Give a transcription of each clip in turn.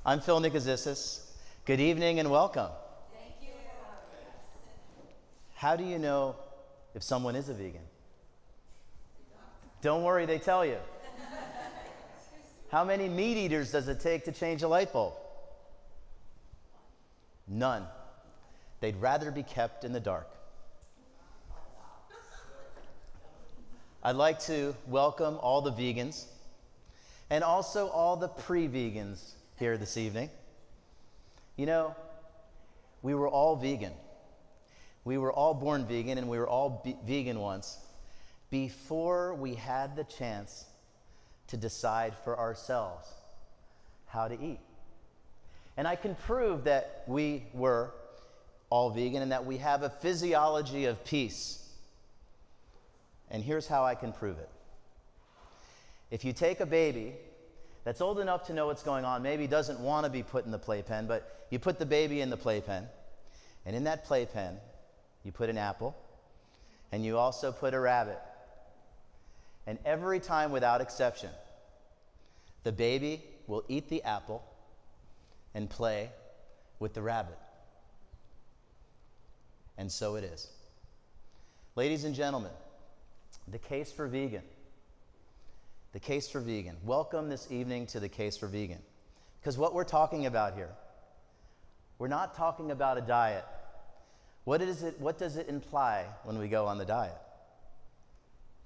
I'm Phil Nicozisis. Good evening and welcome. Thank you for having us. How do you know if someone is a vegan? Don't worry, they tell you. How many meat eaters does it take to change a light bulb? None. They'd rather be kept in the dark. I'd like to welcome all the vegans and also all the pre-vegans here this evening. You know, we were all vegan. We were all born vegan, and we were all vegan once before we had the chance to decide for ourselves how to eat. And I can prove that we were all vegan and that we have a physiology of peace. And here's how I can prove it. If you take a baby that's old enough to know what's going on, maybe doesn't want to be put in the playpen, but you put the baby in the playpen, and in that playpen, you put an apple, and you also put a rabbit. And every time, without exception, the baby will eat the apple and play with the rabbit. And so it is. Ladies and gentlemen, the case for vegan. The case for vegan. Welcome this evening to the case for vegan. Because what we're talking about here, we're not talking about a diet. What does it imply when we go on the diet?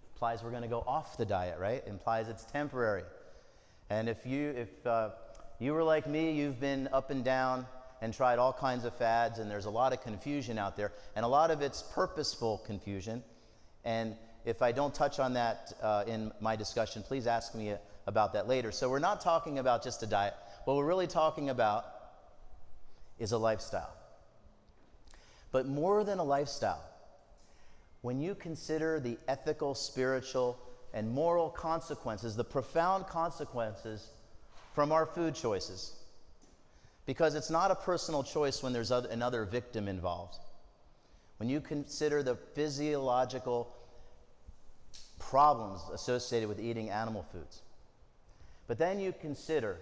It implies we're going to go off the diet, right? It implies it's temporary. And if you were like me, you've been up and down and tried all kinds of fads, and there's a lot of confusion out there, and a lot of it's purposeful confusion. And if I don't touch on that in my discussion, please ask me about that later. So we're not talking about just a diet. What we're really talking about is a lifestyle. But more than a lifestyle, when you consider the ethical, spiritual, and moral consequences, the profound consequences from our food choices, because it's not a personal choice when there's another victim involved. When you consider the physiological problems associated with eating animal foods, but then you consider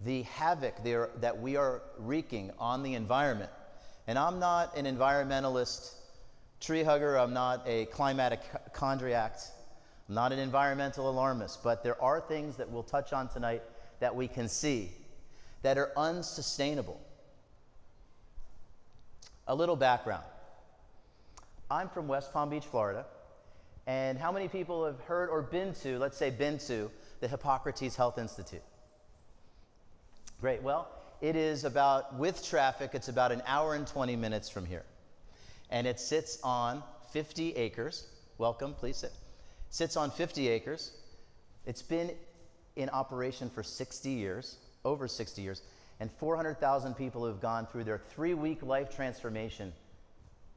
the havoc that we are wreaking on the environment. And I'm not an environmentalist tree hugger, I'm not a climatic chondriac, I'm not an environmental alarmist, but there are things that we'll touch on tonight that we can see that are unsustainable. A little background. I'm from West Palm Beach, Florida, and how many people have heard or been to, let's say been to, the Hippocrates Health Institute? Great, well, it is about, with traffic, it's about an hour and 20 minutes from here. And it sits on 50 acres. Welcome, please sit. Sits on 50 acres. It's been in operation for 60 years, over 60 years, and 400,000 people have gone through their 3-week life transformation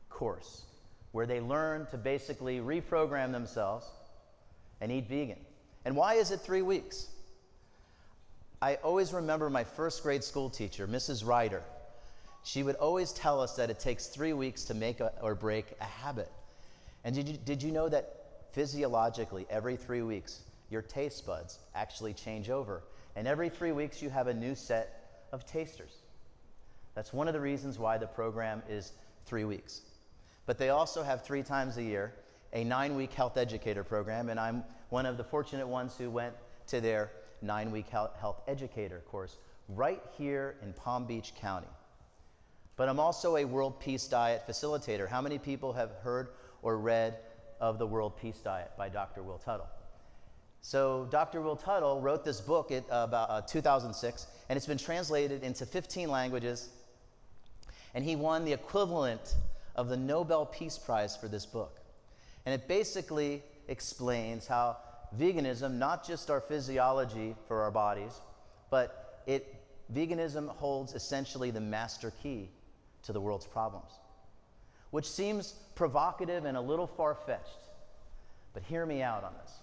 course, where they learn to basically reprogram themselves and eat vegan. And why is it 3 weeks? I always remember my first grade school teacher, Mrs. Ryder. She would always tell us that it takes 3 weeks to make or break a habit. And did you know that physiologically, every 3 weeks, your taste buds actually change over? And every 3 weeks, you have a new set of tasters. That's one of the reasons why the program is 3 weeks. But they also have 3 times a year a 9-week health educator program, and I'm one of the fortunate ones who went to their 9-week health educator course right here in Palm Beach County. But I'm also a World Peace Diet facilitator. How many people have heard or read of the World Peace Diet by Dr. Will Tuttle? So Dr. Will Tuttle wrote this book about 2006, and it's been translated into 15 languages, and he won the equivalent of the Nobel Peace Prize for this book. And it basically explains how veganism, not just our physiology for our bodies, but veganism holds essentially the master key to the world's problems, which seems provocative and a little far-fetched. But hear me out on this.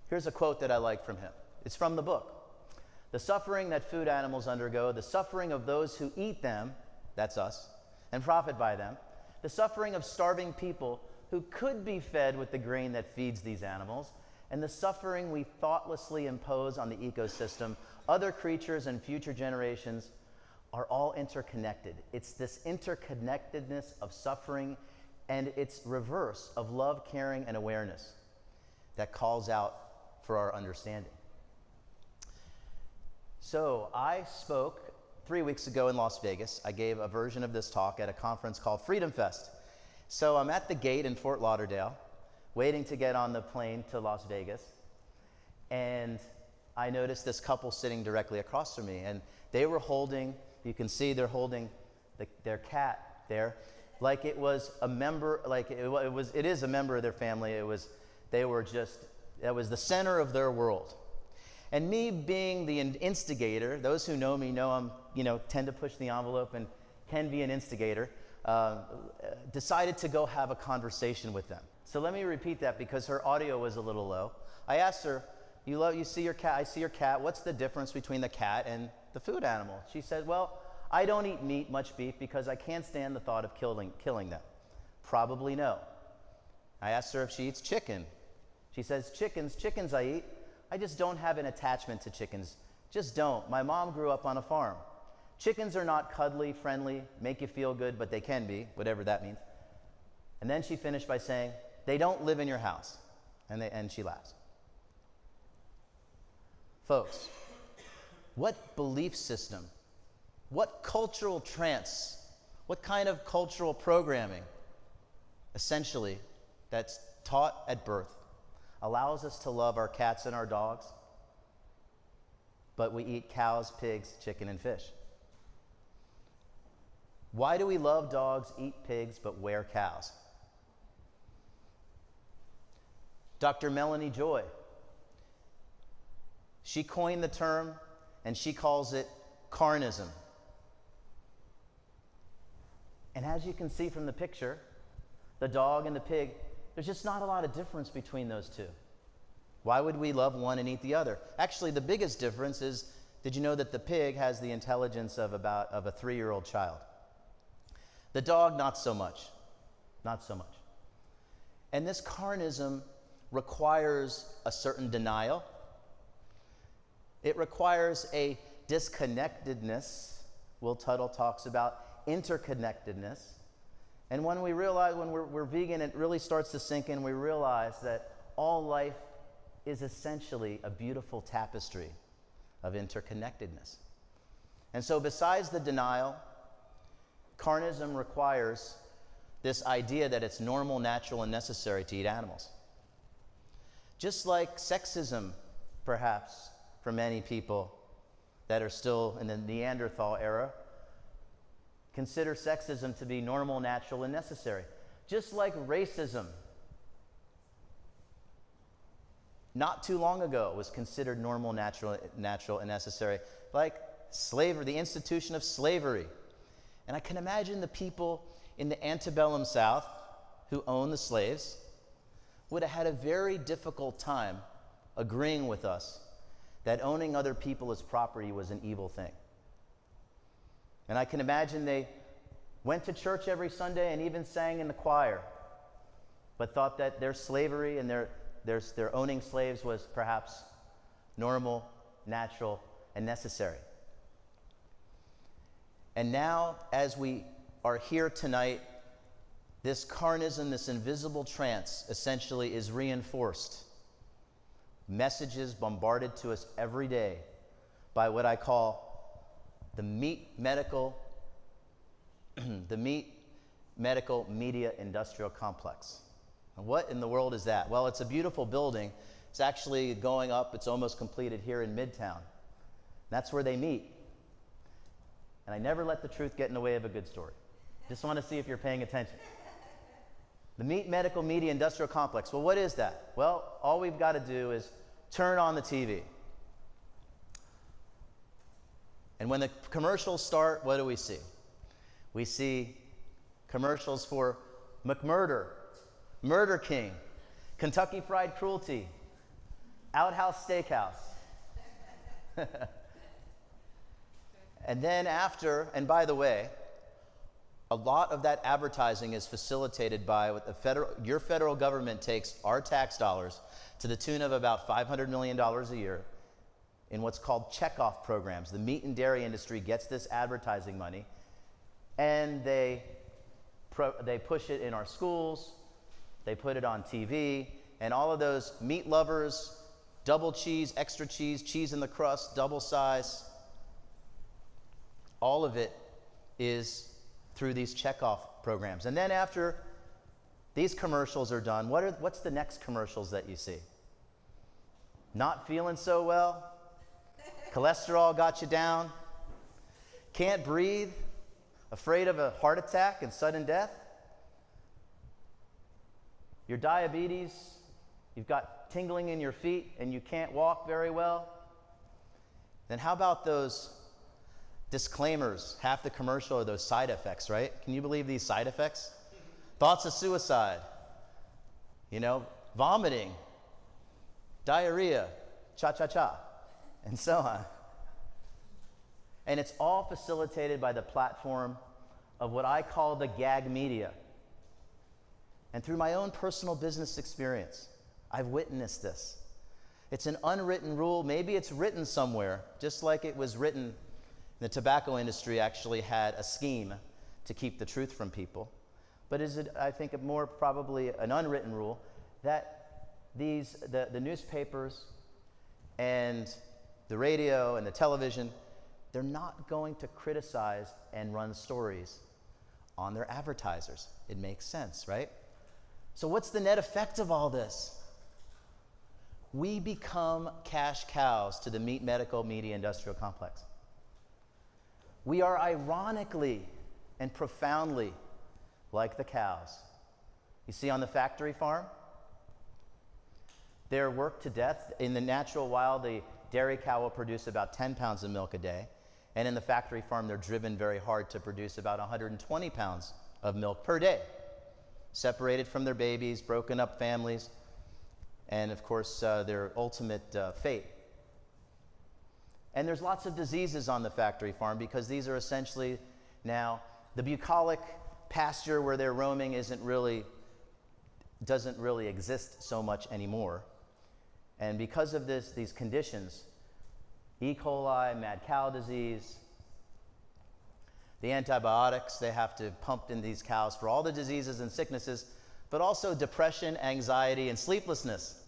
Here's a quote that I like from him. It's from the book. "The suffering that food animals undergo, the suffering of those who eat them," that's us, "and profit by them, the suffering of starving people who could be fed with the grain that feeds these animals, and the suffering we thoughtlessly impose on the ecosystem, other creatures and future generations are all interconnected. It's this interconnectedness of suffering and its reverse of love, caring, and awareness that calls out for our understanding. So I spoke 3 weeks ago in Las Vegas. I gave a version of this talk at a conference called Freedom Fest. So I'm at the gate in Fort Lauderdale, waiting to get on the plane to Las Vegas, and I noticed this couple sitting directly across from me, and they were holding, you can see they're holding their cat there, like it was a member, like it is a member of their family. That was the center of their world. And me being the instigator, those who know me know I'm, tend to push the envelope and can be an instigator, decided to go have a conversation with them. So let me repeat that because her audio was a little low. I asked her, you see your cat, I see your cat, what's the difference between the cat and the food animal? She said, well, I don't eat meat, much beef, because I can't stand the thought of killing them. Probably no. I asked her if she eats chicken. She says, chickens I eat. I just don't have an attachment to chickens. Just don't. My mom grew up on a farm. Chickens are not cuddly, friendly, make you feel good, but they can be, whatever that means. And then she finished by saying, they don't live in your house. And she laughs. Folks, what belief system, what cultural trance, what kind of cultural programming, essentially, that's taught at birth, allows us to love our cats and our dogs, but we eat cows, pigs, chicken, and fish? Why do we love dogs, eat pigs, but wear cows? Dr. Melanie Joy, she coined the term, and she calls it carnism. And as you can see from the picture, the dog and the pig, there's just not a lot of difference between those two. Why would we love one and eat the other? Actually, the biggest difference is, did you know that the pig has the intelligence of a 3-year-old child? The dog, not so much. Not so much. And this carnism requires a certain denial. It requires a disconnectedness. Will Tuttle talks about interconnectedness. And when we realize, when we're vegan, it really starts to sink in. We realize that all life is essentially a beautiful tapestry of interconnectedness. And so besides the denial, carnism requires this idea that it's normal, natural, and necessary to eat animals. Just like sexism, perhaps, for many people that are still in the Neanderthal era, consider sexism to be normal, natural, and necessary. Just like racism, not too long ago, was considered normal, natural, and necessary. Like slavery, the institution of slavery. And I can imagine the people in the antebellum South who owned the slaves would have had a very difficult time agreeing with us that owning other people as property was an evil thing. And I can imagine they went to church every Sunday and even sang in the choir, but thought that their slavery and their owning slaves was perhaps normal, natural, and necessary. And now, as we are here tonight, this carnism, this invisible trance, essentially is reinforced. Messages bombarded to us every day by what I call the meat medical media industrial complex. And what in the world is that? Well, it's a beautiful building. It's actually going up. It's almost completed here in Midtown. That's where they meet. And I never let the truth get in the way of a good story. Just want to see if you're paying attention. The meat medical media industrial complex. Well, what is that? Well, all we've got to do is turn on the TV. And when the commercials start, what do we see? We see commercials for McMurder, Murder King, Kentucky Fried Cruelty, Outhouse Steakhouse. And then after, and by the way, a lot of that advertising is facilitated by what your federal government takes our tax dollars to the tune of about $500 million a year in what's called checkoff programs. The meat and dairy industry gets this advertising money, and they push it in our schools, they put it on TV, and all of those meat lovers, double cheese, extra cheese, cheese in the crust, double size, all of it is through these checkoff programs. And then after these commercials are done, what's the next commercials that you see? Not feeling so well? Cholesterol got you down? Can't breathe? Afraid of a heart attack and sudden death? Your diabetes? You've got tingling in your feet and you can't walk very well? Then how about those disclaimers, half the commercial, are those side effects, right? Can you believe these side effects? Thoughts of suicide, vomiting, diarrhea, cha-cha-cha, and so on. And it's all facilitated by the platform of what I call the gag media. And through my own personal business experience, I've witnessed this. It's an unwritten rule. Maybe it's written somewhere, just like it was written. The tobacco industry actually had a scheme to keep the truth from people. But is it, I think, more probably an unwritten rule that the newspapers and the radio and the television, they're not going to criticize and run stories on their advertisers. It makes sense, right? So what's the net effect of all this? We become cash cows to the meat, medical, media, industrial complex. We are ironically and profoundly like the cows. You see on the factory farm, they're worked to death. In the natural wild, the dairy cow will produce about 10 pounds of milk a day. And in the factory farm, they're driven very hard to produce about 120 pounds of milk per day. Separated from their babies, broken up families, and of course, their ultimate fate. And there's lots of diseases on the factory farm because these are essentially now the bucolic pasture where they're roaming doesn't really exist so much anymore. And because of these conditions, E. coli, mad cow disease, the antibiotics they have to pump in these cows for all the diseases and sicknesses, but also depression, anxiety, and sleeplessness.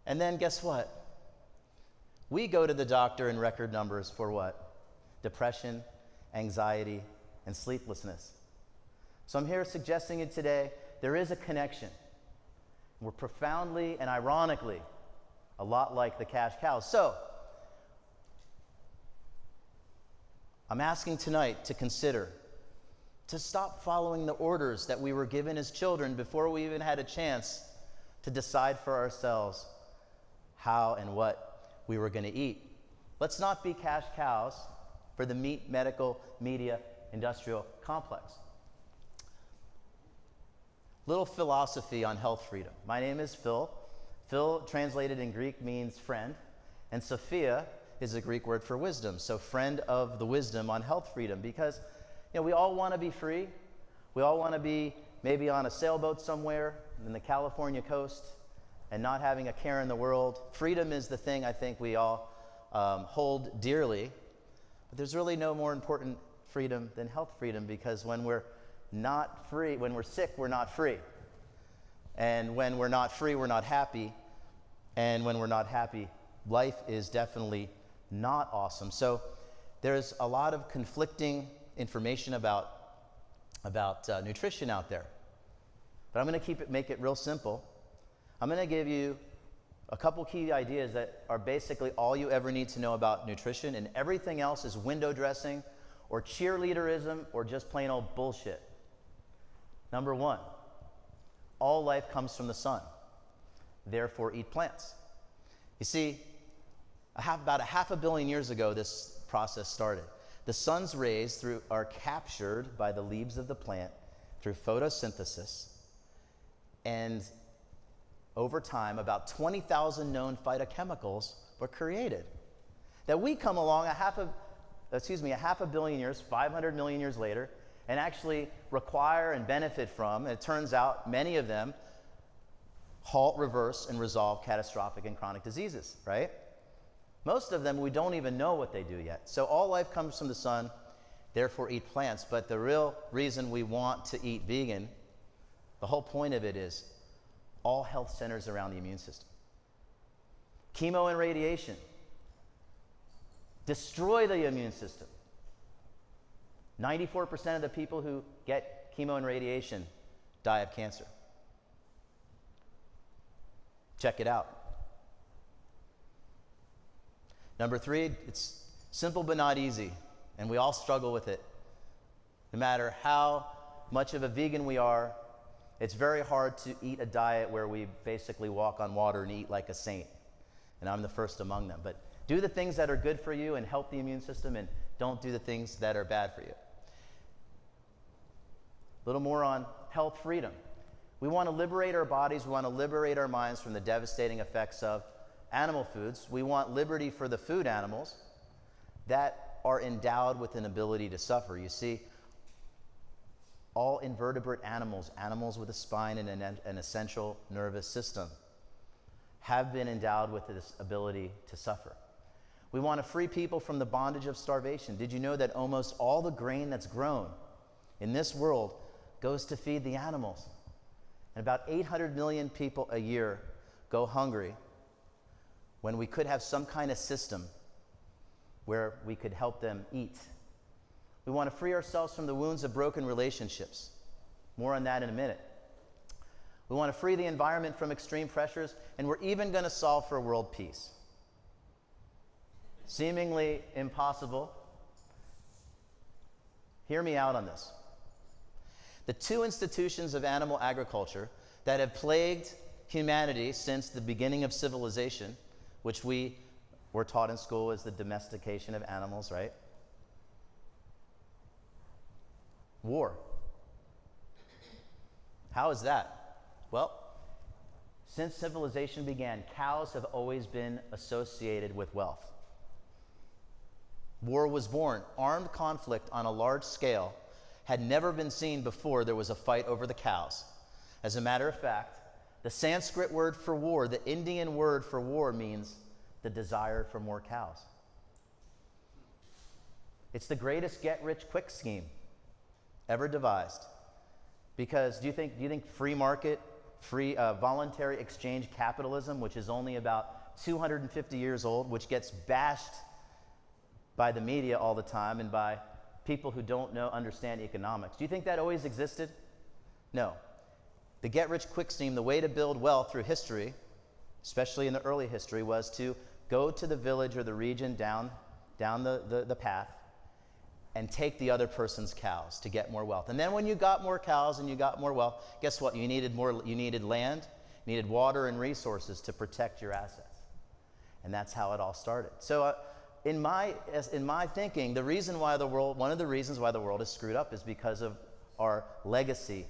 And then guess what? We go to the doctor in record numbers for what? Depression, anxiety, and sleeplessness. So I'm here suggesting it today, there is a connection. We're profoundly and ironically a lot like the cash cows. So I'm asking tonight to consider to stop following the orders that we were given as children before we even had a chance to decide for ourselves how and what we were going to eat. Let's not be cash cows for the meat, medical, media, industrial complex. Little philosophy on health freedom. My name is Phil. Phil, translated in Greek, means friend, and Sophia is a Greek word for wisdom. So friend of the wisdom on health freedom, because we all want to be free. We all want to be maybe on a sailboat somewhere in the California coast and not having a care in the world. Freedom is the thing I think we all hold dearly. But there's really no more important freedom than health freedom, because when we're not free, when we're sick, we're not free. And when we're not free, we're not happy. And when we're not happy, life is definitely not awesome. So there's a lot of conflicting information about nutrition out there. But I'm going to make it real simple. I'm going to give you a couple key ideas that are basically all you ever need to know about nutrition, and everything else is window dressing or cheerleaderism or just plain old bullshit. Number one, all life comes from the sun. Therefore, eat plants. You see, about 500 million years ago, this process started. The sun's rays are captured by the leaves of the plant through photosynthesis, and over time, about 20,000 known phytochemicals were created. That we come along a half a billion years, 500 million years later, and actually require and benefit from, and it turns out many of them halt, reverse, and resolve catastrophic and chronic diseases, right? Most of them we don't even know what they do yet. So all life comes from the sun, therefore eat plants. But the real reason we want to eat vegan, the whole point of it is all health centers around the immune system. Chemo and radiation destroy the immune system. 94% of the people who get chemo and radiation die of cancer. Check it out. Number 3, it's simple but not easy, and we all struggle with it. No matter how much of a vegan we are, it's very hard to eat a diet where we basically walk on water and eat like a saint. And I'm the first among them. But do the things that are good for you and help the immune system, and don't do the things that are bad for you. A little more on health freedom. We want to liberate our bodies, we want to liberate our minds from the devastating effects of animal foods. We want liberty for the food animals that are endowed with an ability to suffer. You see, all invertebrate animals, animals with a spine and an essential nervous system, have been endowed with this ability to suffer. We want to free people from the bondage of starvation. Did you know that almost all the grain that's grown in this world goes to feed the animals? And about 800 million people a year go hungry, when we could have some kind of system where we could help them eat. We want to free ourselves from the wounds of broken relationships. More on that in a minute. We want to free the environment from extreme pressures, and we're even going to solve for world peace. Seemingly impossible. Hear me out on this. The 2 institutions of animal agriculture that have plagued humanity since the beginning of civilization, which we were taught in school as the domestication of animals, right? War. How is that? Well, since civilization began, cows have always been associated with wealth. War was born. Armed conflict on a large scale had never been seen before there was a fight over the cows. As a matter of fact, the Sanskrit word for war, the Indian word for war, means the desire for more cows. It's the greatest get-rich-quick scheme ever devised. Because do you think free market, voluntary exchange capitalism, which is only about 250 years old, which gets bashed by the media all the time and by people who don't understand economics, do you think that always existed? No. The get-rich-quick scheme, the way to build wealth through history, especially in the early history, was to go to the village or the region down the path and take the other person's cows to get more wealth. And then when you got more cows and you got more wealth, guess what? You needed land, you needed water and resources to protect your assets. And that's how it all started. So in my thinking, one of the reasons why the world is screwed up is because of our legacy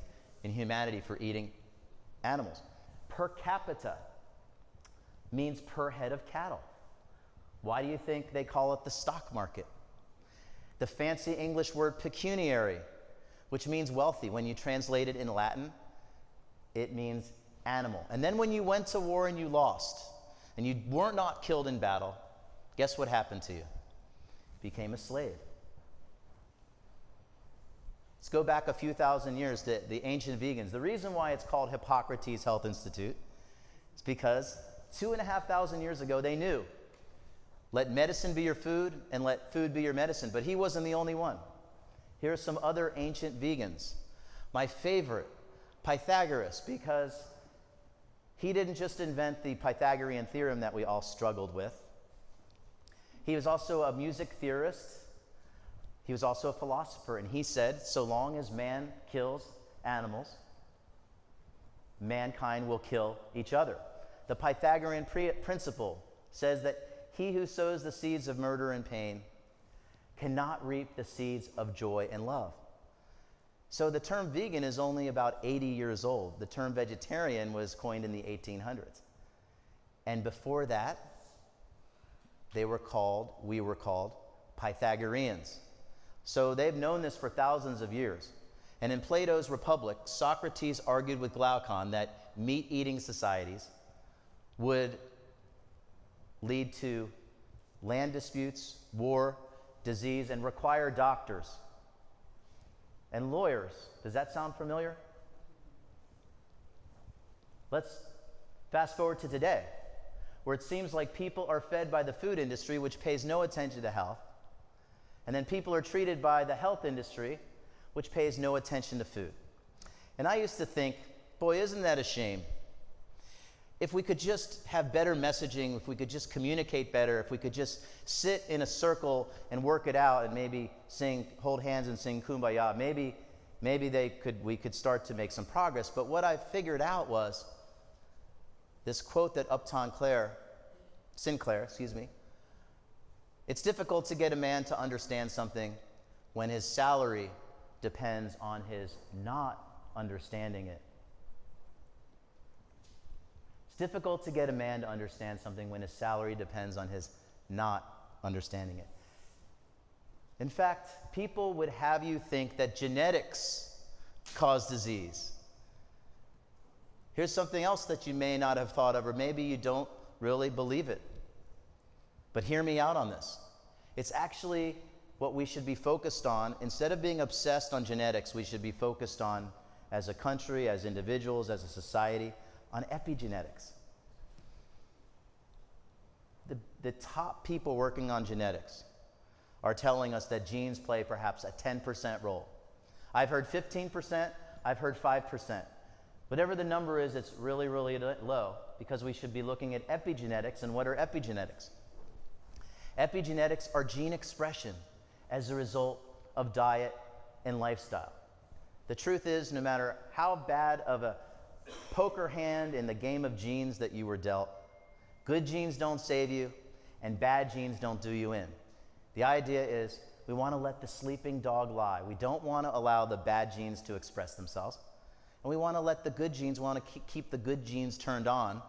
in humanity for eating animals. Per capita means per head of cattle. Why do you think they call it the stock market? The fancy English word pecuniary, which means wealthy, when you translate it in Latin, it means animal. And then when you went to war and you lost, and you were not killed in battle, guess what happened to you? You became a slave. Let's go back a few thousand years to the ancient vegans. The reason why it's called Hippocrates Health Institute is because 2,500 years ago they knew, let medicine be your food and let food be your medicine. But he wasn't the only one. Here are some other ancient vegans. My favorite, Pythagoras, because he didn't just invent the Pythagorean theorem that we all struggled with. He was also a music theorist. He was also a philosopher, and he said, so long as man kills animals, mankind will kill each other. The Pythagorean principle says that he who sows the seeds of murder and pain cannot reap the seeds of joy and love. So the term vegan is only about 80 years old. The term vegetarian was coined in the 1800s. And before that, we were called Pythagoreans. So they've known this for thousands of years. And in Plato's Republic, Socrates argued with Glaucon that meat-eating societies would lead to land disputes, war, disease, and require doctors and lawyers. Does that sound familiar? Let's fast forward to today, where it seems like people are fed by the food industry, which pays no attention to health, and then people are treated by the health industry, which pays no attention to food. And I used to think, boy, isn't that a shame? If we could just have better messaging, if we could just communicate better, if we could just sit in a circle and work it out and maybe sing, hold hands and sing Kumbaya, maybe we could start to make some progress. But what I figured out was this quote that Upton Sinclair, it's difficult to get a man to understand something when his salary depends on his not understanding it. It's difficult to get a man to understand something when his salary depends on his not understanding it. In fact, people would have you think that genetics cause disease. Here's something else that you may not have thought of, or maybe you don't really believe it. But hear me out on this. It's actually what we should be focused on. Instead of being obsessed on genetics, we should be focused on, as a country, as individuals, as a society, on epigenetics. The top people working on genetics are telling us that genes play perhaps a 10% role. I've heard 15%, I've heard 5%. Whatever the number is, it's really, really low, because we should be looking at epigenetics. And what are epigenetics? Epigenetics are gene expression as a result of diet and lifestyle. The truth is, no matter how bad of a poker hand in the game of genes that you were dealt, good genes don't save you, and bad genes don't do you in. The idea is we want to let the sleeping dog lie. We don't want to allow the bad genes to express themselves. And we want to let the good genes, keep the good genes turned on.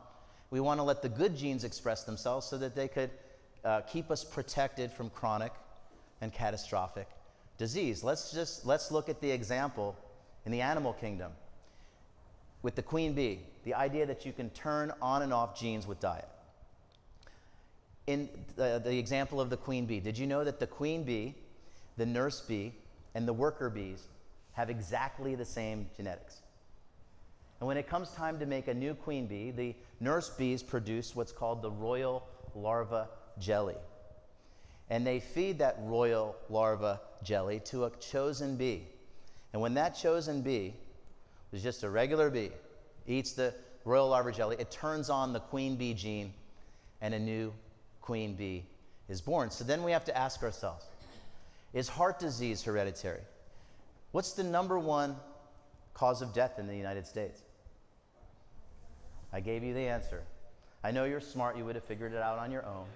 We want to let the good genes express themselves so that they could keep us protected from chronic and catastrophic disease. Let's look at the example in the animal kingdom with the queen bee, the idea that you can turn on and off genes with diet. In the example of the queen bee, did you know that the queen bee, the nurse bee, and the worker bees have exactly the same genetics? And when it comes time to make a new queen bee, the nurse bees produce what's called the royal larva jelly. And they feed that royal larva jelly to a chosen bee. And when that chosen bee, who's just a regular bee, eats the royal larva jelly, it turns on the queen bee gene, and a new queen bee is born. So then we have to ask ourselves, is heart disease hereditary? What's the number one cause of death in the United States? I gave you the answer. I know you're smart, you would have figured it out on your own.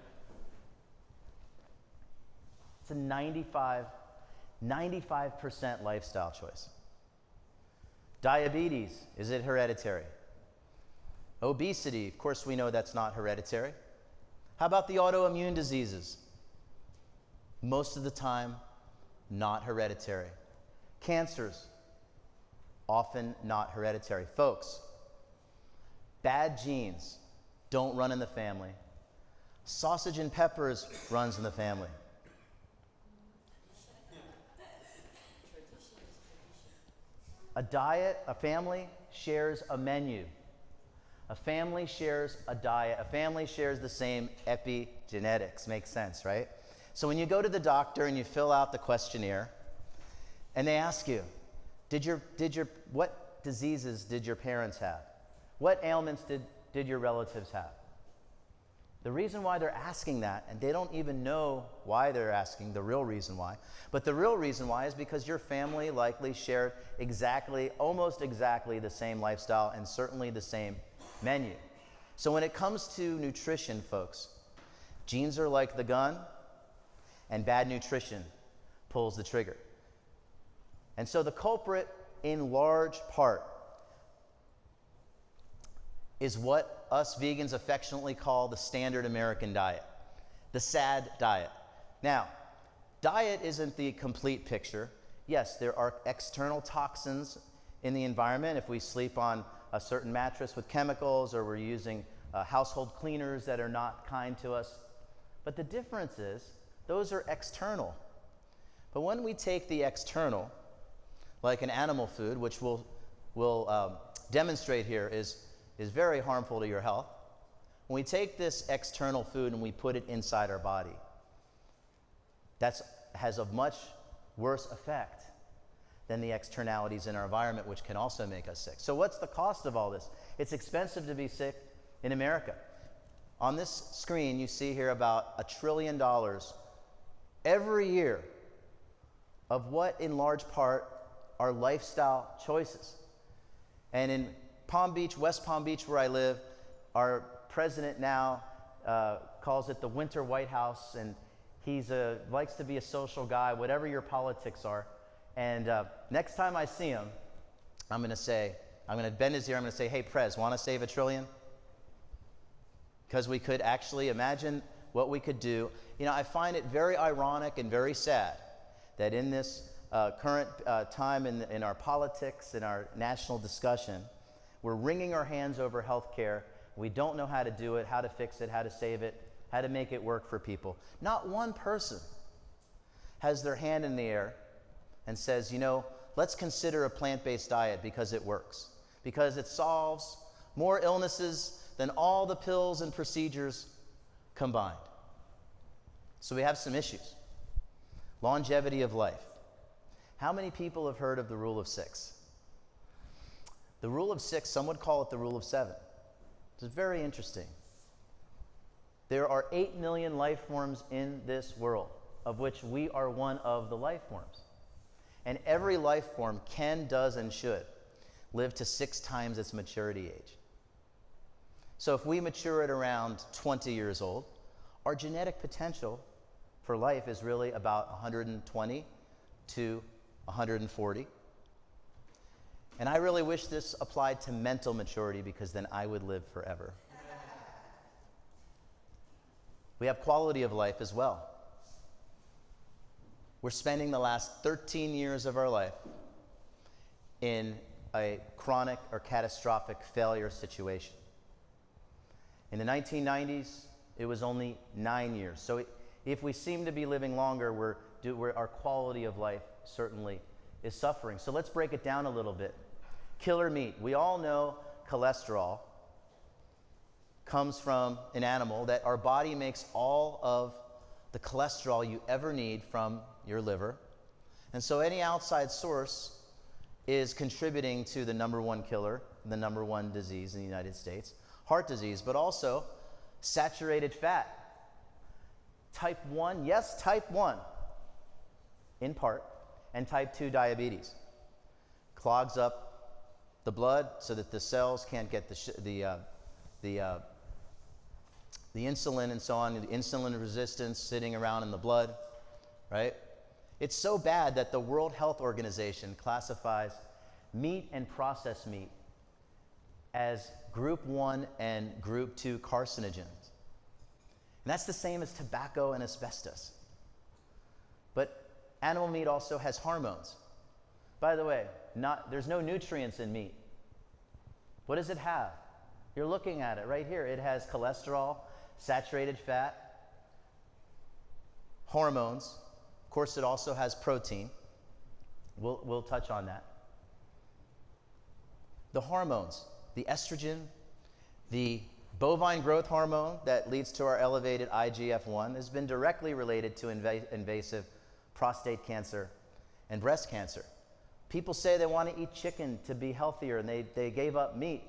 It's a 95% lifestyle choice. Diabetes, is it hereditary? Obesity, of course we know that's not hereditary. How about the autoimmune diseases? Most of the time, not hereditary. Cancers, often not hereditary. Folks, bad genes don't run in the family. Sausage and peppers runs in the family. A diet, a family shares a menu. A family shares a diet. A family shares the same epigenetics. Makes sense, right? So when you go to the doctor and you fill out the questionnaire, and they ask you, what diseases did your parents have? What ailments did your relatives have? The reason why they're asking that, and they don't even know why they're asking the real reason why, but the real reason why is because your family likely shared almost exactly the same lifestyle and certainly the same menu. So when it comes to nutrition, folks, genes are like the gun, and bad nutrition pulls the trigger. And so the culprit, in large part, is what us vegans affectionately call the standard American diet, the SAD diet. Now, diet isn't the complete picture. Yes, there are external toxins in the environment. If we sleep on a certain mattress with chemicals, or we're using household cleaners that are not kind to us. But the difference is, those are external. But when we take the external, like an animal food, which we'll demonstrate here is very harmful to your health. When we take this external food and we put it inside our body, that has a much worse effect than the externalities in our environment, which can also make us sick. So what's the cost of all this? It's expensive to be sick in America. On this screen, you see here about $1 trillion every year of what, in large part, are lifestyle choices. And in Palm Beach, West Palm Beach, where I live, our president now calls it the Winter White House, and he's likes to be a social guy, whatever your politics are. And next time I see him, I'm going to bend his ear, I'm going to say, hey, Prez, want to save $1 trillion? Because we could actually imagine what we could do. You know, I find it very ironic and very sad that in this current time in our politics, in our national discussion, we're wringing our hands over health care. We don't know how to do it, how to fix it, how to save it, how to make it work for people. Not one person has their hand in the air and says, you know, let's consider a plant-based diet because it works, because it solves more illnesses than all the pills and procedures combined. So we have some issues. Longevity of life. How many people have heard of the rule of 6? The rule of 6, some would call it the rule of 7. It's very interesting. There are 8 million life forms in this world, of which we are one of the life forms. And every life form can, does, and should live to 6 times its maturity age. So if we mature at around 20 years old, our genetic potential for life is really about 120 to 140. And I really wish this applied to mental maturity, because then I would live forever. We have quality of life as well. We're spending the last 13 years of our life in a chronic or catastrophic failure situation. In the 1990s, it was only 9 years. So if we seem to be living longer, our quality of life certainly is suffering. So let's break it down a little bit. Killer meat. We all know cholesterol comes from an animal, that our body makes all of the cholesterol you ever need from your liver. And so any outside source is contributing to the #1 killer, the #1 disease in the United States, heart disease, but also saturated fat. Type 1, yes, type 1, in part, and type 2 diabetes. Clogs up the blood so that the cells can't get the insulin and so on, the insulin resistance sitting around in the blood, right? It's so bad that the World Health Organization classifies meat and processed meat as group 1 and group 2 carcinogens. And that's the same as tobacco and asbestos. But animal meat also has hormones. By the way, there's no nutrients in meat. What does it have? You're looking at it right here. It has cholesterol, saturated fat, hormones. Of course, it also has protein. We'll touch on that. The hormones, the estrogen, the bovine growth hormone that leads to our elevated IGF-1 has been directly related to invasive prostate cancer and breast cancer. People say they want to eat chicken to be healthier, and they gave up meat,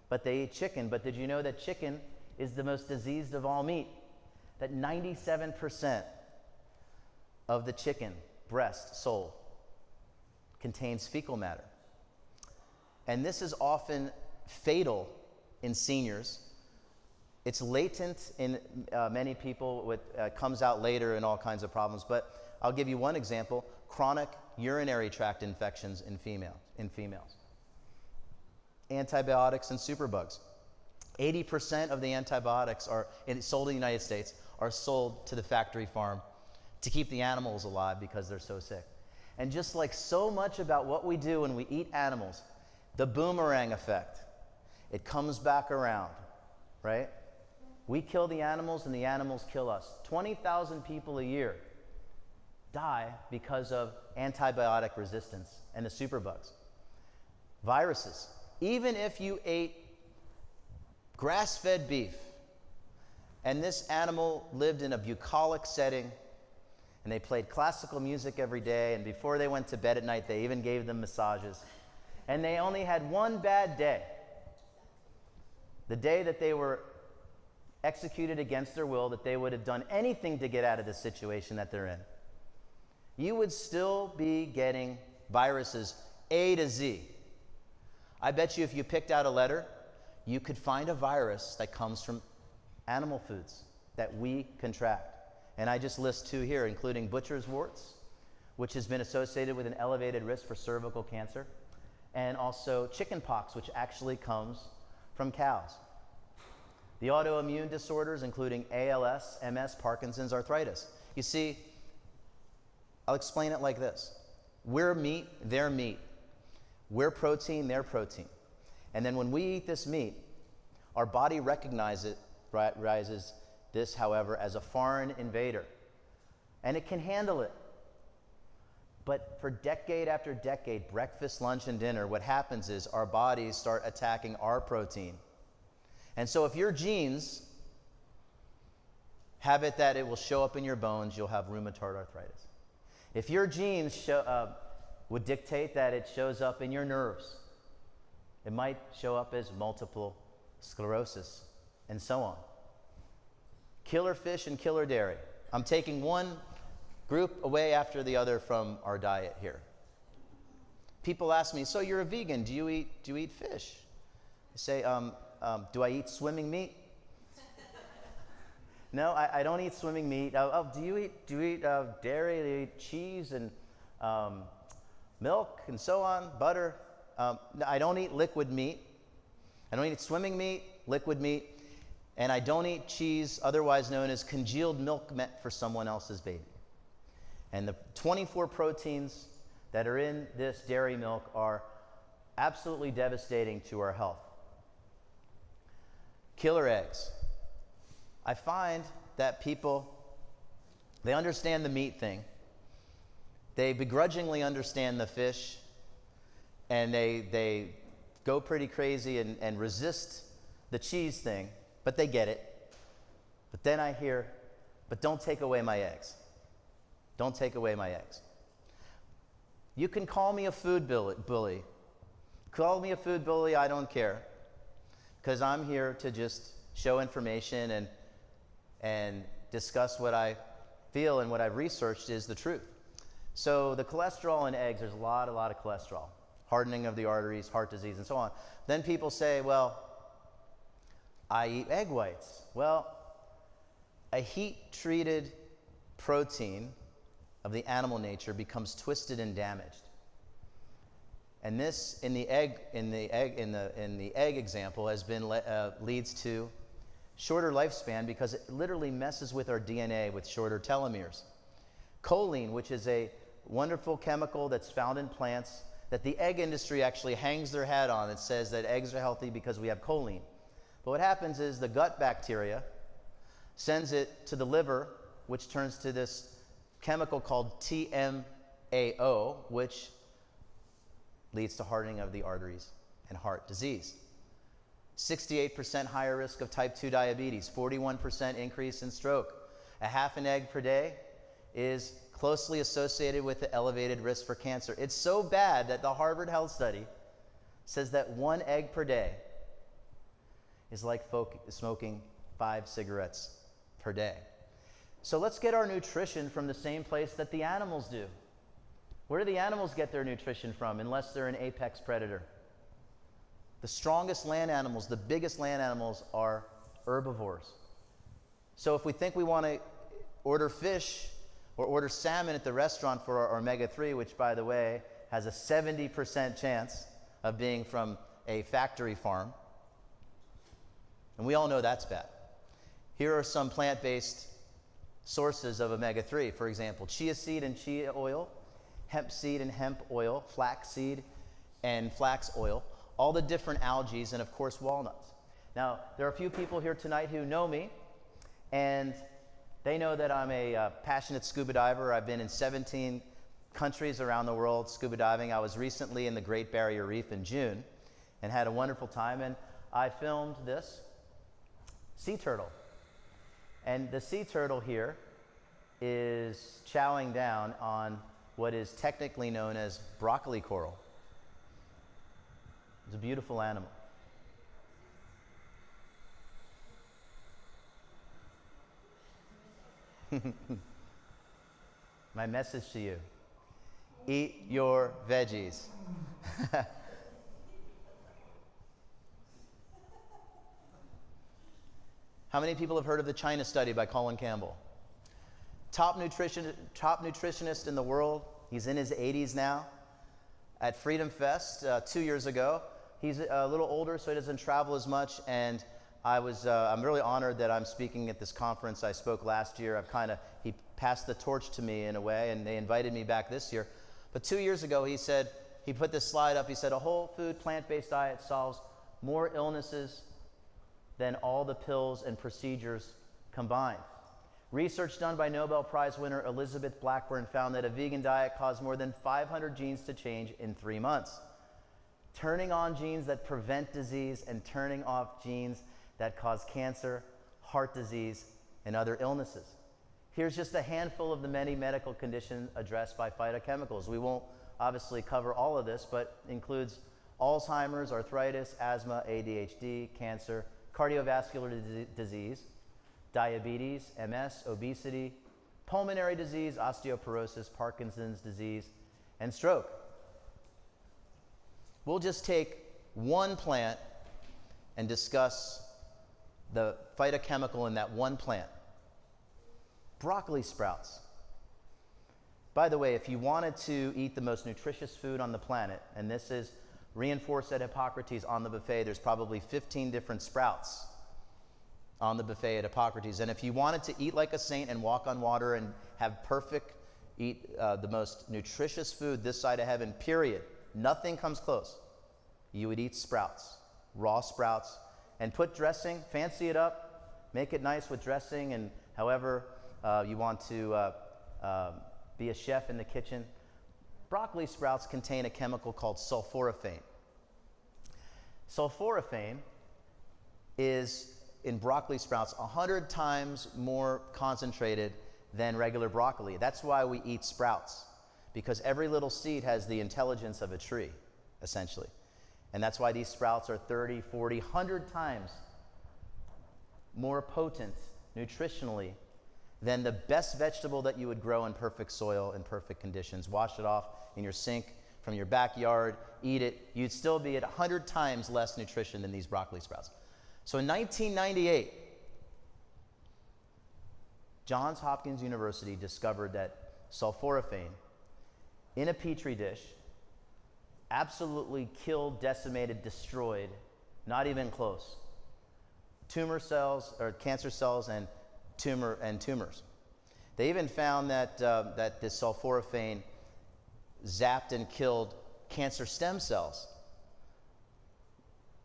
but they eat chicken. But did you know that chicken is the most diseased of all meat? That 97% of the chicken breast sold contains fecal matter. And this is often fatal in seniors. It's latent in many people, comes out later in all kinds of problems. But I'll give you one example: chronic urinary tract infections in females. Antibiotics and superbugs. 80% of the antibiotics sold in the United States are sold to the factory farm to keep the animals alive because they're so sick. And just like so much about what we do when we eat animals, the boomerang effect, it comes back around, right? We kill the animals and the animals kill us. 20,000 people a year die because of antibiotic resistance and the superbugs. Viruses. Even if you ate grass-fed beef and this animal lived in a bucolic setting and they played classical music every day, and before they went to bed at night they even gave them massages, and they only had one bad day, the day that they were executed against their will, that they would have done anything to get out of the situation that they're in, you would still be getting viruses A to Z. I bet you if you picked out a letter, you could find a virus that comes from animal foods that we contract. And I just list two here, including butcher's warts, which has been associated with an elevated risk for cervical cancer, and also chicken pox, which actually comes from cows. The autoimmune disorders, including ALS, MS, Parkinson's, arthritis. You see, I'll explain it like this. We're meat, they're meat. We're protein, they're protein. And then when we eat this meat, our body recognizes this, however, as a foreign invader. And it can handle it. But for decade after decade, breakfast, lunch, and dinner, what happens is our bodies start attacking our protein. And so if your genes have it that it will show up in your bones, you'll have rheumatoid arthritis. If your genes would dictate that it shows up in your nerves, it might show up as multiple sclerosis, and so on. Killer fish and killer dairy. I'm taking one group away after the other from our diet here. People ask me, so you're a vegan, do you eat fish? I say, do I eat swimming meat? No, I don't eat swimming meat. Do you eat dairy? Do you eat cheese and milk and so on, butter? No, I don't eat liquid meat. I don't eat swimming meat, liquid meat, and I don't eat cheese, otherwise known as congealed milk meant for someone else's baby. And the 24 proteins that are in this dairy milk are absolutely devastating to our health. Killer eggs. I find that people, they understand the meat thing. They begrudgingly understand the fish, and they go pretty crazy and resist the cheese thing, but they get it. But then I hear, but don't take away my eggs. Don't take away my eggs. You can call me a food bully. Call me a food bully, I don't care. Because I'm here to just show information and discuss what I feel and what I've researched is the truth. So the cholesterol in eggs, there's a lot of cholesterol. Hardening of the arteries, heart disease, and so on. Then people say, well, I eat egg whites. Well, a heat-treated protein of the animal nature becomes twisted and damaged. And this, in the egg example, has been leads to shorter lifespan because it literally messes with our DNA with shorter telomeres. Choline, which is a wonderful chemical that's found in plants that the egg industry actually hangs their hat on. It says that eggs are healthy because we have choline. But what happens is the gut bacteria sends it to the liver, which turns to this chemical called TMAO, which leads to hardening of the arteries and heart disease. 68% higher risk of type 2 diabetes, 41% increase in stroke. A half an egg per day is closely associated with the elevated risk for cancer. It's so bad that the Harvard Health Study says that 1 egg per day is like smoking 5 cigarettes per day. So let's get our nutrition from the same place that the animals do. Where do the animals get their nutrition from unless they're an apex predator? The strongest land animals, the biggest land animals are herbivores. So if we think we want to order fish or order salmon at the restaurant for our omega-3, which, by the way, has a 70% chance of being from a factory farm, and we all know that's bad. Here are some plant-based sources of omega-3. For example, chia seed and chia oil, hemp seed and hemp oil, flax seed and flax oil, all the different algae, and of course walnuts. Now, there are a few people here tonight who know me, and they know that I'm a passionate scuba diver. I've been in 17 countries around the world scuba diving. I was recently in the Great Barrier Reef in June and had a wonderful time, and I filmed this sea turtle. And the sea turtle here is chowing down on what is technically known as broccoli coral. It's a beautiful animal. My message to you: eat your veggies. How many people have heard of the China study by Colin Campbell? Top nutritionist in the world. He's in his 80s now. At Freedom Fest 2 years ago, he's a little older, so he doesn't travel as much, and I'm really honored that I'm speaking at this conference. I spoke last year. He passed the torch to me in a way, and they invited me back this year. But 2 years ago, he put this slide up. He said, a whole food, plant-based diet solves more illnesses than all the pills and procedures combined. Research done by Nobel Prize winner Elizabeth Blackburn found that a vegan diet caused more than 500 genes to change in 3 months. Turning on genes that prevent disease and turning off genes that cause cancer, heart disease, and other illnesses. Here's just a handful of the many medical conditions addressed by phytochemicals. We won't obviously cover all of this, but includes Alzheimer's, arthritis, asthma, ADHD, cancer, cardiovascular disease, diabetes, MS, obesity, pulmonary disease, osteoporosis, Parkinson's disease, and stroke. We'll just take one plant and discuss the phytochemical in that one plant. Broccoli sprouts. By the way, if you wanted to eat the most nutritious food on the planet, and this is reinforced at Hippocrates on the buffet, there's probably 15 different sprouts on the buffet at Hippocrates. And if you wanted to eat like a saint and walk on water and have eat the most nutritious food this side of heaven, period, nothing comes close, you would eat sprouts, raw sprouts, and put dressing, fancy it up, make it nice with dressing, and however you want to be a chef in the kitchen. Broccoli sprouts contain a chemical called sulforaphane. Sulforaphane is, in broccoli sprouts, 100 times more concentrated than regular broccoli. That's why we eat sprouts, because every little seed has the intelligence of a tree, essentially. And that's why these sprouts are 30, 40, 100 times more potent nutritionally than the best vegetable that you would grow in perfect soil in perfect conditions. Wash it off in your sink from your backyard, eat it. You'd still be at 100 times less nutrition than these broccoli sprouts. So in 1998, Johns Hopkins University discovered that sulforaphane in a petri dish absolutely killed, decimated, destroyed, not even close, tumor cells or cancer cells and tumors. They even found that this sulforaphane zapped and killed cancer stem cells,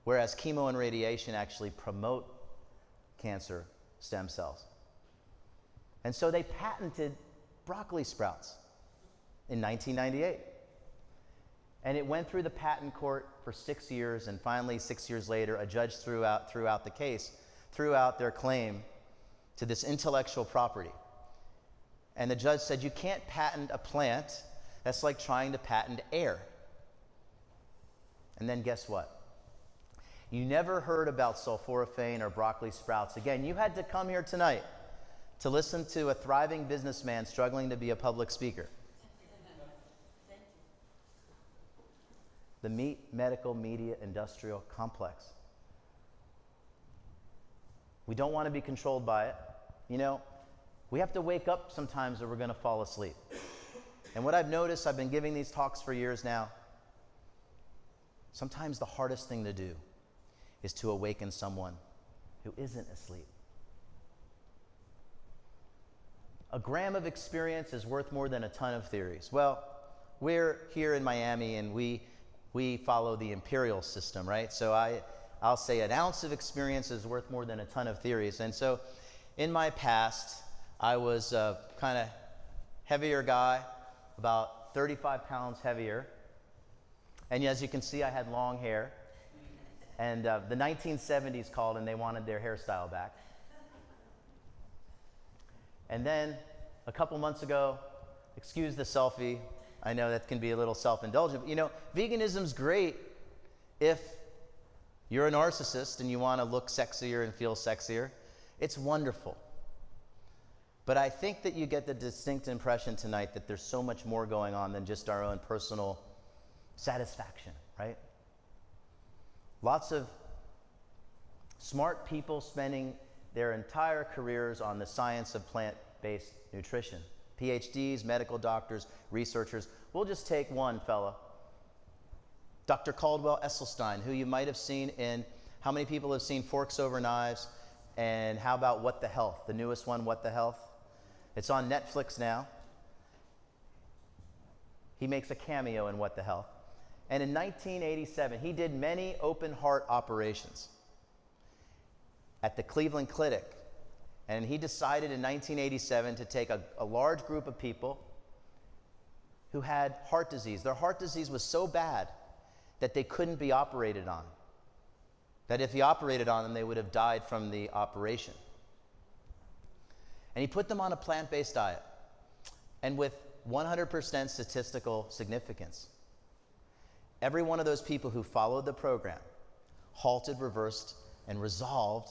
whereas chemo and radiation actually promote cancer stem cells. And so they patented broccoli sprouts in 1998. And it went through the patent court for 6 years, and finally 6 years later, a judge threw out their claim to this intellectual property. And the judge said, you can't patent a plant. That's like trying to patent air. And then guess what? You never heard about sulforaphane or broccoli sprouts again. You had to come here tonight to listen to a thriving businessman struggling to be a public speaker. The meat, medical, media, industrial complex. We don't want to be controlled by it. You know, we have to wake up sometimes or we're going to fall asleep. And what I've noticed, I've been giving these talks for years now, sometimes the hardest thing to do is to awaken someone who isn't asleep. A gram of experience is worth more than a ton of theories. Well, we're here in Miami and we follow the imperial system, right? So I'll say an ounce of experience is worth more than a ton of theories. And so in my past, I was a kind of heavier guy, about 35 pounds heavier. And as you can see, I had long hair. And the 1970s called and they wanted their hairstyle back. And then a couple months ago, excuse the selfie, I know that can be a little self-indulgent, but you know, veganism's great if you're a narcissist and you want to look sexier and feel sexier. It's wonderful. But I think that you get the distinct impression tonight that there's so much more going on than just our own personal satisfaction, right? Lots of smart people spending their entire careers on the science of plant-based nutrition. PhDs, medical doctors, researchers. We'll just take one fella, Dr. Caldwell Esselstyn, who you might have seen in, how many people have seen Forks Over Knives? And how about What the Health, the newest one, What the Health? It's on Netflix now. He makes a cameo in What the Health. And in 1987, he did many open heart operations at the Cleveland Clinic. And he decided in 1987 to take a large group of people who had heart disease. Their heart disease was so bad that they couldn't be operated on. That if he operated on them, they would have died from the operation. And he put them on a plant-based diet. And with 100% statistical significance, every one of those people who followed the program halted, reversed, and resolved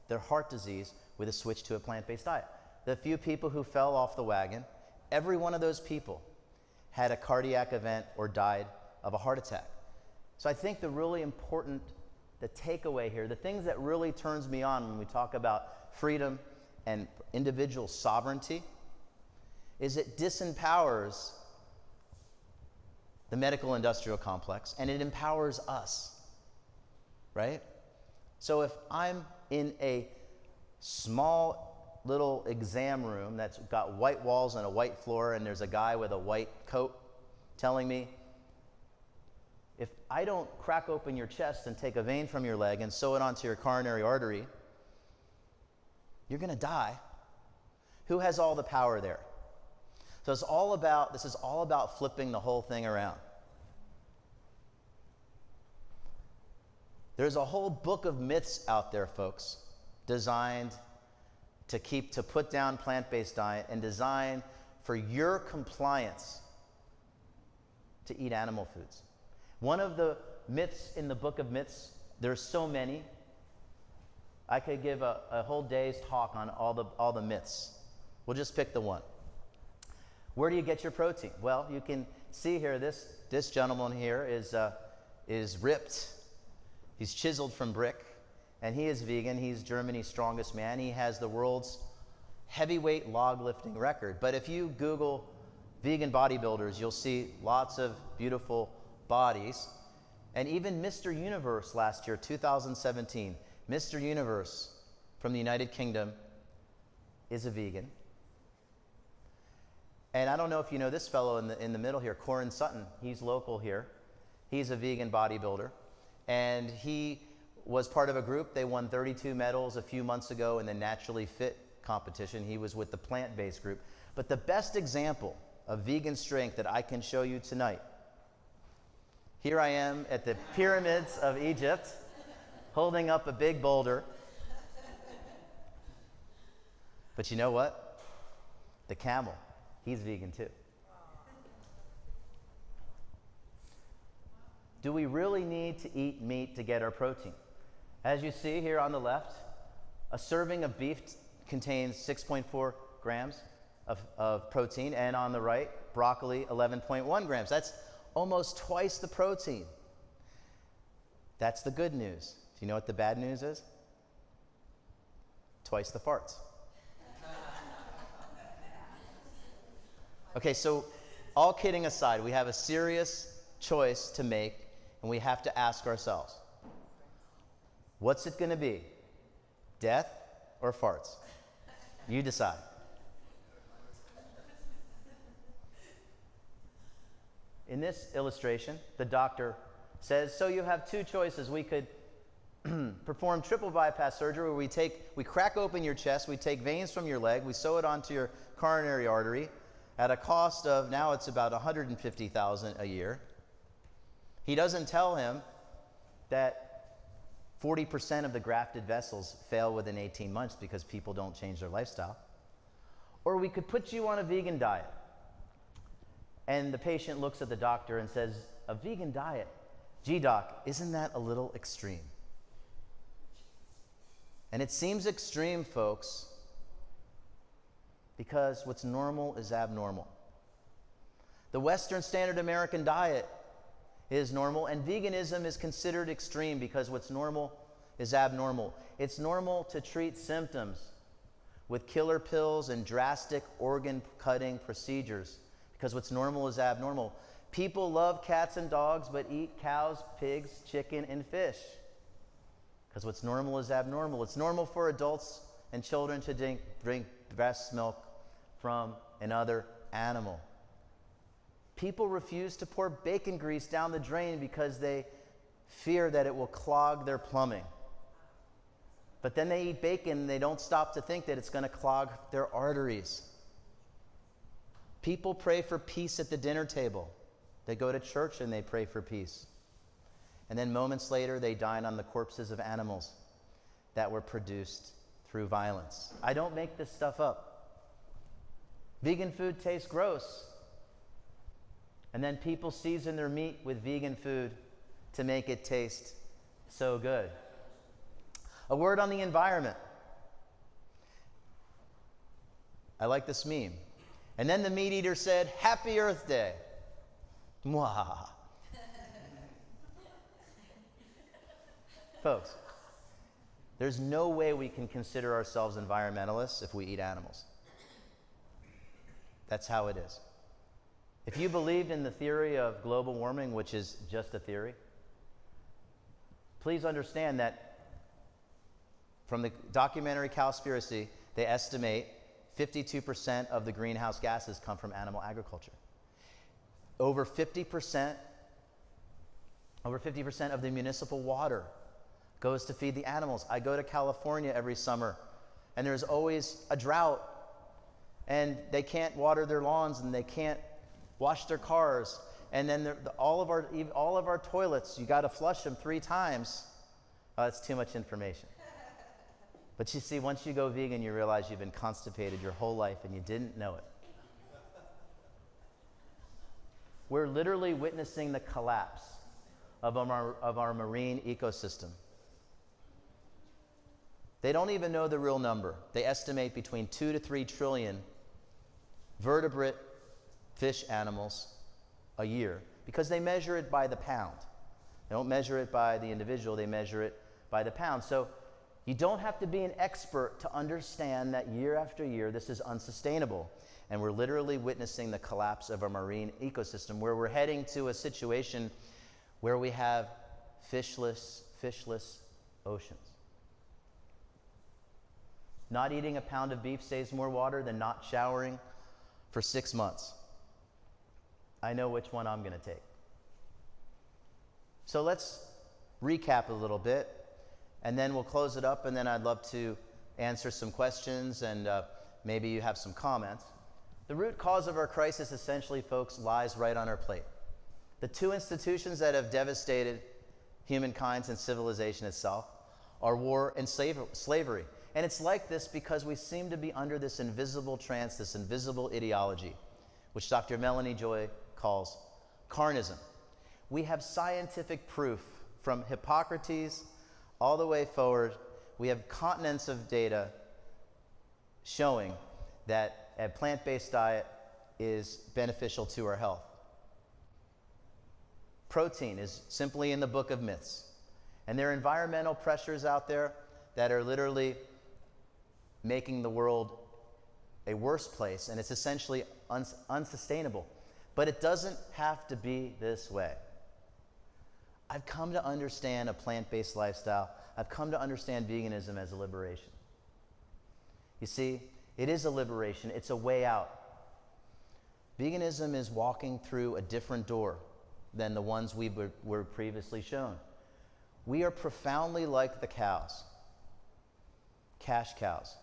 their heart disease with a switch to a plant-based diet. The few people who fell off the wagon, every one of those people had a cardiac event or died of a heart attack. So I think the really important, the takeaway here, the things that really turns me on when we talk about freedom and individual sovereignty, is it disempowers the medical industrial complex and it empowers us, right? So if I'm in a small little exam room that's got white walls and a white floor and there's a guy with a white coat telling me, if I don't crack open your chest and take a vein from your leg and sew it onto your coronary artery, you're going to die. Who has all the power there? So this is all about flipping the whole thing around. There's a whole book of myths out there, folks, designed to put down plant-based diet and designed for your compliance to eat animal foods. One of the myths in the book of myths, there's so many. I could give a whole day's talk on all the myths. We'll just pick the one. Where do you get your protein? Well, you can see here, this gentleman here is ripped. He's chiseled from brick, and he is vegan. He's Germany's strongest man. He has the world's heavyweight log lifting record. But if you Google vegan bodybuilders, you'll see lots of beautiful bodies. And even Mr. Universe last year, 2017, Mr. Universe from the United Kingdom is a vegan. And I don't know if you know this fellow in the middle here, Corin Sutton. He's local here. He's a vegan bodybuilder. And he was part of a group. They won 32 medals a few months ago in the Naturally Fit competition. He was with the plant-based group. But the best example of vegan strength that I can show you tonight, here I am at the pyramids of Egypt, holding up a big boulder. But you know what? The camel, he's vegan too. Do we really need to eat meat to get our protein? As you see here on the left, a serving of beef contains 6.4 grams of protein, and on the right, broccoli, 11.1 grams. That's almost twice the protein. That's the good news. Do you know what the bad news is? Twice the farts. Okay, so all kidding aside, we have a serious choice to make, and we have to ask ourselves, what's it going to be? Death or farts? You decide. this illustration, the doctor says, so you have two choices. We could perform triple bypass surgery where we crack open your chest, we take veins from your leg, we sew it onto your coronary artery at a cost of, now it's about $150,000 a year. He doesn't tell him that 40% of the grafted vessels fail within 18 months because people don't change their lifestyle. Or we could put you on a vegan diet. And the patient looks at the doctor and says, a vegan diet? Gee, doc, isn't that a little extreme? And it seems extreme, folks, because what's normal is abnormal. The Western standard American diet is normal, and veganism is considered extreme because what's normal is abnormal. It's normal to treat symptoms with killer pills and drastic organ-cutting procedures because what's normal is abnormal. People love cats and dogs but eat cows, pigs, chicken, and fish because what's normal is abnormal. It's normal for adults and children to drink breast milk from another animal. People refuse to pour bacon grease down the drain because they fear that it will clog their plumbing. But then they eat bacon and they don't stop to think that it's going to clog their arteries. People pray for peace at the dinner table. They go to church and they pray for peace. And then moments later, they dine on the corpses of animals that were produced through violence. I don't make this stuff up. Vegan food tastes gross. And then people season their meat with vegan food to make it taste so good. A word on the environment. I like this meme. And then the meat eater said, Happy Earth Day. Mwah. Folks, there's no way we can consider ourselves environmentalists if we eat animals. That's how it is. If you believed in the theory of global warming, which is just a theory, please understand that from the documentary Cowspiracy, they estimate 52% of the greenhouse gases come from animal agriculture. Over 50% of the municipal water goes to feed the animals. I go to California every summer, and there's always a drought, and they can't water their lawns, and they can't wash their cars, and then all of our toilets, you got to flush them 3 times. That's too much information. But you see, once you go vegan, you realize you've been constipated your whole life and you didn't know it. We're literally witnessing the collapse of our marine ecosystem. They don't even know the real number. They estimate between 2 to 3 trillion vertebrate fish animals a year because they measure it by the pound. They don't measure it by the individual, they measure it by the pound. So you don't have to be an expert to understand that year after year this is unsustainable. And we're literally witnessing the collapse of our marine ecosystem where we're heading to a situation where we have fishless oceans. Not eating a pound of beef saves more water than not showering for 6 months. I know which one I'm going to take. So let's recap a little bit, and then we'll close it up, and then I'd love to answer some questions, and maybe you have some comments. The root cause of our crisis, essentially, folks, lies right on our plate. The 2 institutions that have devastated humankind and civilization itself are war and slavery. And it's like this because we seem to be under this invisible trance, this invisible ideology, which Dr. Melanie Joy calls carnism. We have scientific proof from Hippocrates all the way forward. We have continents of data showing that a plant-based diet is beneficial to our health. Protein is simply in the book of myths. And there are environmental pressures out there that are literally making the world a worse place, and it's essentially unsustainable. But it doesn't have to be this way. I've come to understand a plant-based lifestyle. I've come to understand veganism as a liberation. You see, it is a liberation. It's a way out. Veganism is walking through a different door than the ones we were previously shown. We are profoundly like the cows, cash cows.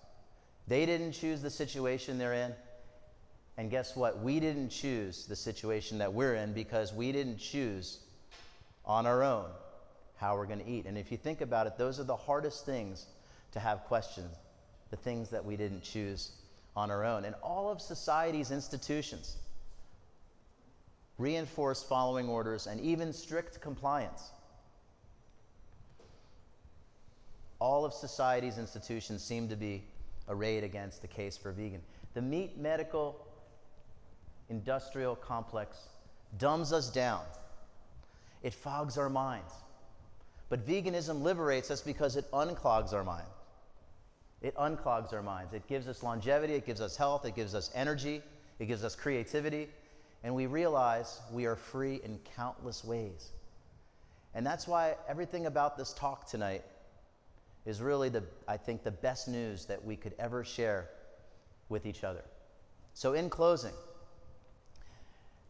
They didn't choose the situation they're in, and guess what? We didn't choose the situation that we're in because we didn't choose on our own how we're going to eat. And if you think about it, those are the hardest things to have questions, the things that we didn't choose on our own. And all of society's institutions reinforce following orders and even strict compliance. All of society's institutions seem to be arrayed against the case for vegan. The meat medical industrial complex dumbs us down. It fogs our minds. But veganism liberates us because it unclogs our mind. It unclogs our minds. It gives us longevity, it gives us health, it gives us energy, it gives us creativity, and we realize we are free in countless ways. And that's why everything about this talk tonight is really, I think, the best news that we could ever share with each other. So in closing,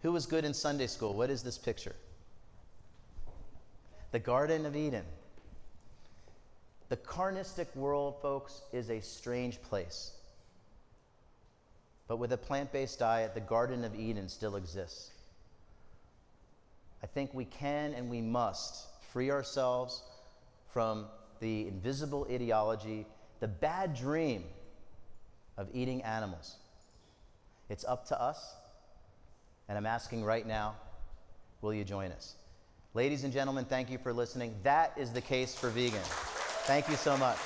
who was good in Sunday school? What is this picture? The Garden of Eden. The carnistic world, folks, is a strange place. But with a plant-based diet, the Garden of Eden still exists. I think we can and we must free ourselves from the invisible ideology, the bad dream of eating animals. It's up to us, and I'm asking right now, will you join us? Ladies and gentlemen, thank you for listening. That is the case for vegan. Thank you so much.